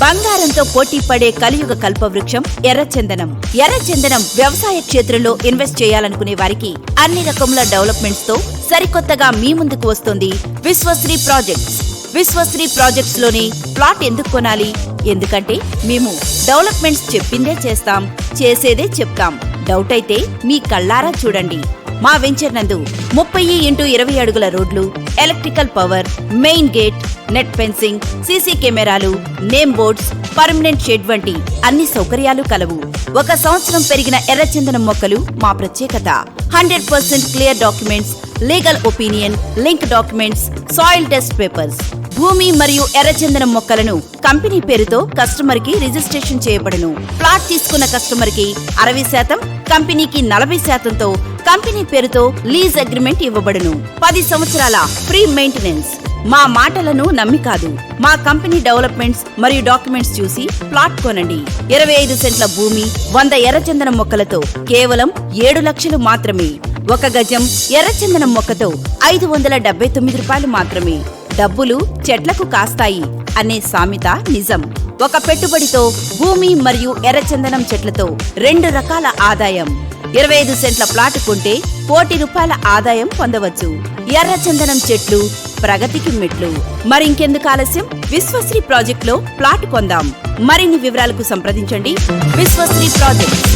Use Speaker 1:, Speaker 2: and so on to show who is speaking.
Speaker 1: బంగారంతో పోటీ పడే కలియుగ కల్పవృక్షం ఎర్రచందనం. ఎర్రచందనం వ్యవసాయ క్షేత్రంలో ఇన్వెస్ట్ చేయాలనుకునే వారికి అన్ని రకముల డెవలప్మెంట్స్ తో సరికొత్తగా మీ ముందుకు వస్తుంది విశ్వశ్రీ ప్రాజెక్ట్స్. విశ్వశ్రీ ప్రాజెక్ట్స్ లోని ప్లాట్ ఎందుకు కొనాలి? ఎందుకంటే మేము డెవలప్మెంట్స్ చెప్పిందే చేస్తాం, చేసేదే చెప్తాం. డౌట్ అయితే మీ కళ్ళారా చూడండి. మా వెంచర్ నందు 30x20 అడుగుల రోడ్లు, electrical power, main gate, net fencing, CC కెమెరాలు, నేమ్ బోర్డ్స్, పర్మనెంట్ షెడ్ వంటి అన్ని సౌకర్యాలు కలవు. 1 సంవత్సరం పెరిగిన ఎర్రచందనం మొక్కలు మా ప్రత్యేకత. 100% clear documents, legal opinion, link documents, soil test papers. భూమి మరియు ఎర్రచందనం మొక్కలను కంపెనీ పేరుతో కస్టమర్ కి రిజిస్ట్రేషన్ చేయబడును. ప్లాట్ తీసుకున్న కస్టమర్ కి 60%, కంపెనీకి 40%తో కంపెనీ పేరుతో లీజ్ అగ్రిమెంట్ ఇవ్వబడును. 10 సంవత్సరాల ఫ్రీ మెయింటెనెన్స్. మా మాటలను నమ్మి కాదు, మా కంపెనీ డెవలప్మెంట్స్ మరియు డాక్యుమెంట్స్ చూసి ప్లాట్ కొనండి. 25 సెంట్ల భూమి, 100 ఎర్రచందనం మొక్కలతో కేవలం 7 లక్షలు మాత్రమే. 1 గజం ఎర్రచందనం మొక్కతో 579 రూపాయలు మాత్రమే. డబ్బులు చెట్లకు కాస్తాయి అనే సామెత నిజం. 1 పెట్టుబడితో భూమి మరియు ఎర్రచందనం చెట్లతో 2 రకాల ఆదాయం. 25 సెంట్ల ప్లాట్ కొంటే ₹1,00,00,000 ఆదాయం పొందవచ్చు. ఎర్రచందనం చెట్లు ప్రగతికి మెట్లు. మరింకెందుకు ఆలస్యం? విశ్వశ్రీ ప్రాజెక్ట్ లో ప్లాట్ కొందాం. మరిన్ని వివరాలకు సంప్రదించండి విశ్వశ్రీ ప్రాజెక్ట్.